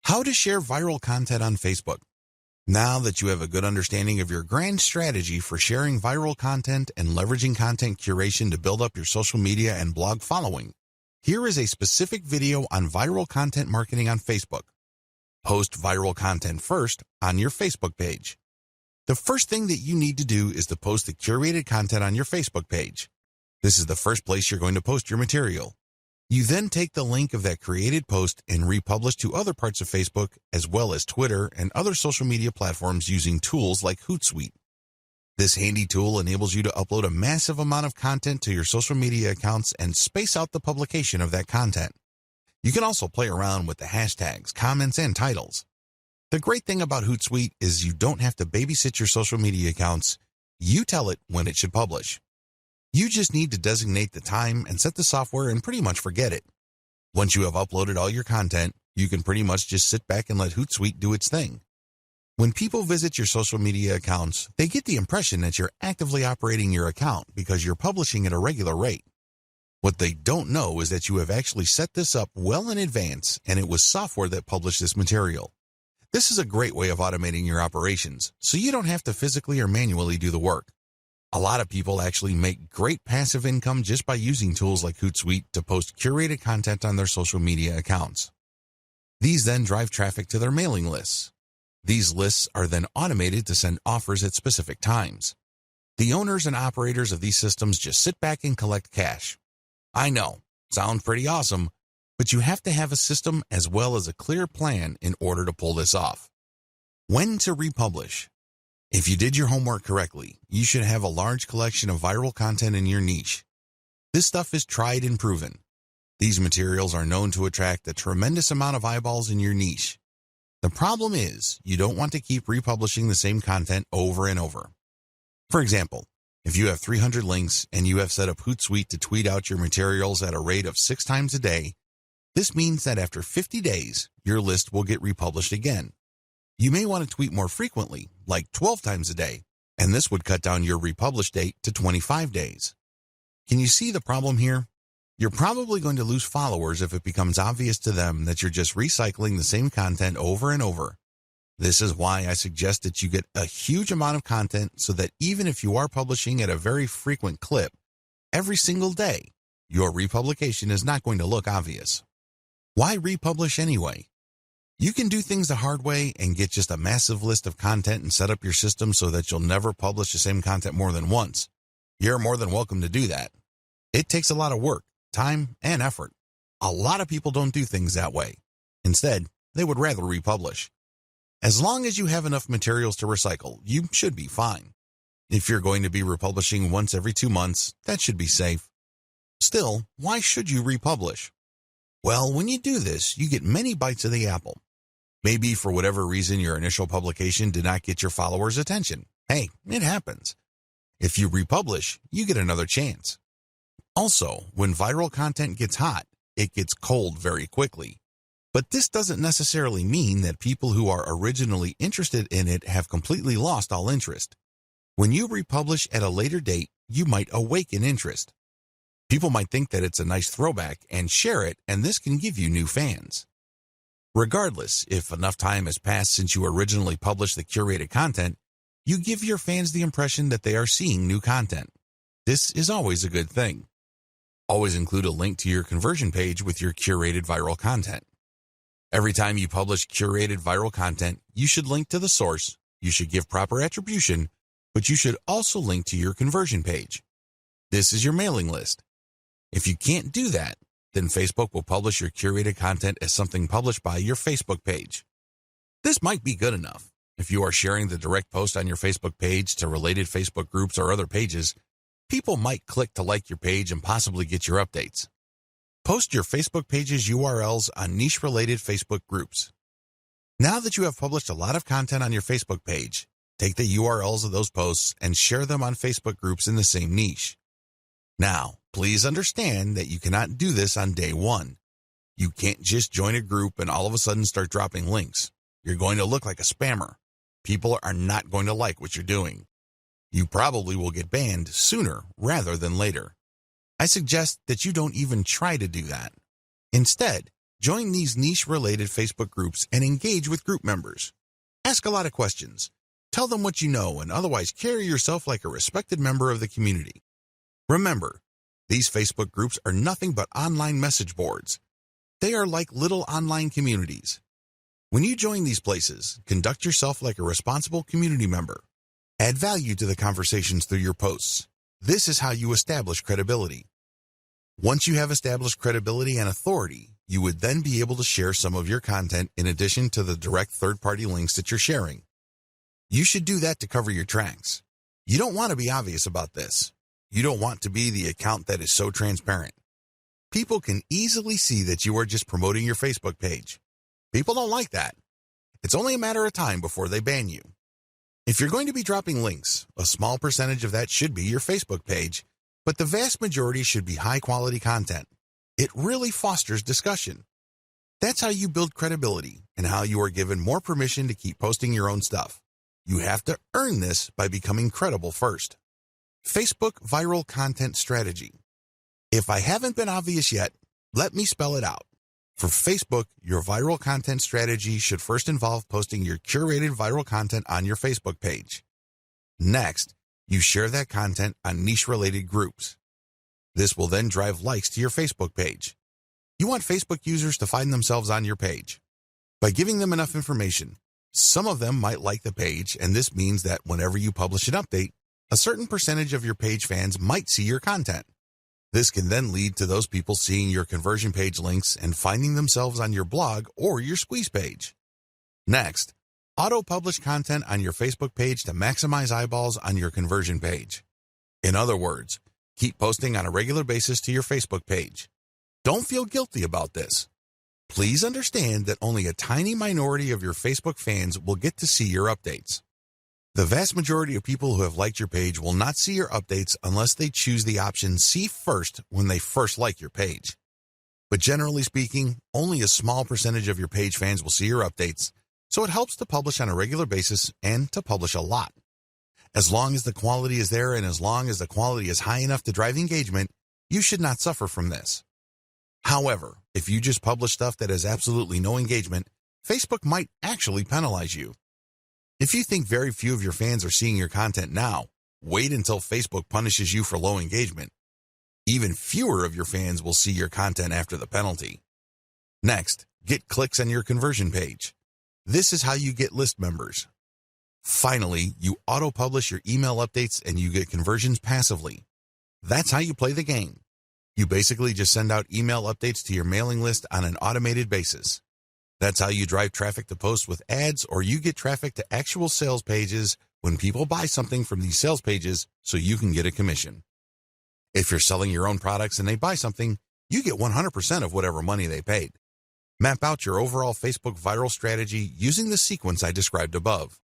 How to share viral content on Facebook. Now that you have a good understanding of your grand strategy for sharing viral content and leveraging content curation to build up your social media and blog following, here is a specific video on viral content marketing on Facebook. Post viral content first on your Facebook page. The first thing that you need to do is to post the curated content on your Facebook page. This is the first place you're going to post your material. You then take the link of that created post and republish to other parts of Facebook as well as Twitter and other social media platforms using tools like Hootsuite. This handy tool enables you to upload a massive amount of content to your social media accounts and space out the publication of that content. You can also play around with the hashtags, comments, and titles. The great thing about Hootsuite is you don't have to babysit your social media accounts. You tell it when it should publish. You just need to designate the time and set the software and pretty much forget it. Once you have uploaded all your content, you can pretty much just sit back and let Hootsuite do its thing. When people visit your social media accounts, they get the impression that you're actively operating your account because you're publishing at a regular rate. What they don't know is that you have actually set this up well in advance and it was software that published this material. This is a great way of automating your operations, so you don't have to physically or manually do the work. A lot of people actually make great passive income just by using tools like Hootsuite to post curated content on their social media accounts. These then drive traffic to their mailing lists. These lists are then automated to send offers at specific times. The owners and operators of these systems just sit back and collect cash. I know, sounds pretty awesome, but you have to have a system as well as a clear plan in order to pull this off. When to republish. If you did your homework correctly, you should have a large collection of viral content in your niche. This stuff is tried and proven. These materials are known to attract a tremendous amount of eyeballs in your niche. The problem is, you don't want to keep republishing the same content over and over. For example, if you have 300 links and you have set up Hootsuite to tweet out your materials at a rate of 6 times a day, this means that after 50 days, your list will get republished again. You may want to tweet more frequently, like 12 times a day, and this would cut down your republish date to 25 days. Can you see the problem here? You're probably going to lose followers if it becomes obvious to them that you're just recycling the same content over and over. This is why I suggest that you get a huge amount of content so that even if you are publishing at a very frequent clip, every single day, your republication is not going to look obvious. Why republish anyway? You can do things the hard way and get just a massive list of content and set up your system so that you'll never publish the same content more than once. You're more than welcome to do that. It takes a lot of work, time, and effort. A lot of people don't do things that way. Instead, they would rather republish. As long as you have enough materials to recycle, you should be fine. If you're going to be republishing once every 2 months, that should be safe. Still, why should you republish? Well, when you do this, you get many bites of the apple. Maybe for whatever reason your initial publication did not get your followers' attention. Hey, it happens. If you republish, you get another chance. Also, when viral content gets hot, it gets cold very quickly. But this doesn't necessarily mean that people who are originally interested in it have completely lost all interest. When you republish at a later date, you might awaken interest. People might think that it's a nice throwback and share it, and this can give you new fans. Regardless, if enough time has passed since you originally published the curated content, you give your fans the impression that they are seeing new content. This is always a good thing. Always include a link to your conversion page with your curated viral content. Every time you publish curated viral content, you should link to the source, you should give proper attribution, but you should also link to your conversion page. This is your mailing list. If you can't do that, then Facebook will publish your curated content as something published by your Facebook page. This might be good enough. If you are sharing the direct post on your Facebook page to related Facebook groups or other pages, people might click to like your page and possibly get your updates. Post your Facebook page's URLs on niche-related Facebook groups. Now that you have published a lot of content on your Facebook page, take the URLs of those posts and share them on Facebook groups in the same niche. Now, please understand that you cannot do this on day one. You can't just join a group and all of a sudden start dropping links. You're going to look like a spammer. People are not going to like what you're doing. You probably will get banned sooner rather than later. I suggest that you don't even try to do that. Instead, Join these niche-related Facebook groups and engage with group members. Ask a lot of questions. Tell them what you know and otherwise carry yourself like a respected member of the community. Remember, these Facebook groups are nothing but online message boards. They are like little online communities. When you join these places, conduct yourself like a responsible community member. Add value to the conversations through your posts. This is how you establish credibility. Once you have established credibility and authority, you would then be able to share some of your content in addition to the direct third-party links that you're sharing. You should do that to cover your tracks. You don't want to be obvious about this. You don't want to be the account that is so transparent. People can easily see that you are just promoting your Facebook page. People don't like that. It's only a matter of time before they ban you. If you're going to be dropping links, a small percentage of that should be your Facebook page, but the vast majority should be high-quality content. It really fosters discussion. That's how you build credibility and how you are given more permission to keep posting your own stuff. You have to earn this by becoming credible first. Facebook Viral Content Strategy. If I haven't been obvious yet, let me spell it out. For Facebook, your viral content strategy should first involve posting your curated viral content on your Facebook page. Next, you share that content on niche-related groups. This will then drive likes to your Facebook page. You want Facebook users to find themselves on your page. By giving them enough information, some of them might like the page, and this means that whenever you publish an update, a certain percentage of your page fans might see your content. This can then lead to those people seeing your conversion page links and finding themselves on your blog or your squeeze page. Next, auto-publish content on your Facebook page to maximize eyeballs on your conversion page. In other words, keep posting on a regular basis to your Facebook page. Don't feel guilty about this. Please understand that only a tiny minority of your Facebook fans will get to see your updates. The vast majority of people who have liked your page will not see your updates unless they choose the option See First when they first like your page. But generally speaking, only a small percentage of your page fans will see your updates, so it helps to publish on a regular basis and to publish a lot. As long as the quality is there and as long as the quality is high enough to drive engagement, you should not suffer from this. However, if you just publish stuff that has absolutely no engagement, Facebook might actually penalize you. If you think very few of your fans are seeing your content now, wait until Facebook punishes you for low engagement. Even fewer of your fans will see your content after the penalty. Next, get clicks on your conversion page. This is how you get list members. Finally, you auto-publish your email updates and you get conversions passively. That's how you play the game. You basically just send out email updates to your mailing list on an automated basis. That's how you drive traffic to posts with ads, or you get traffic to actual sales pages when people buy something from these sales pages so you can get a commission. If you're selling your own products and they buy something, you get 100% of whatever money they paid. Map out your overall Facebook viral strategy using the sequence I described above.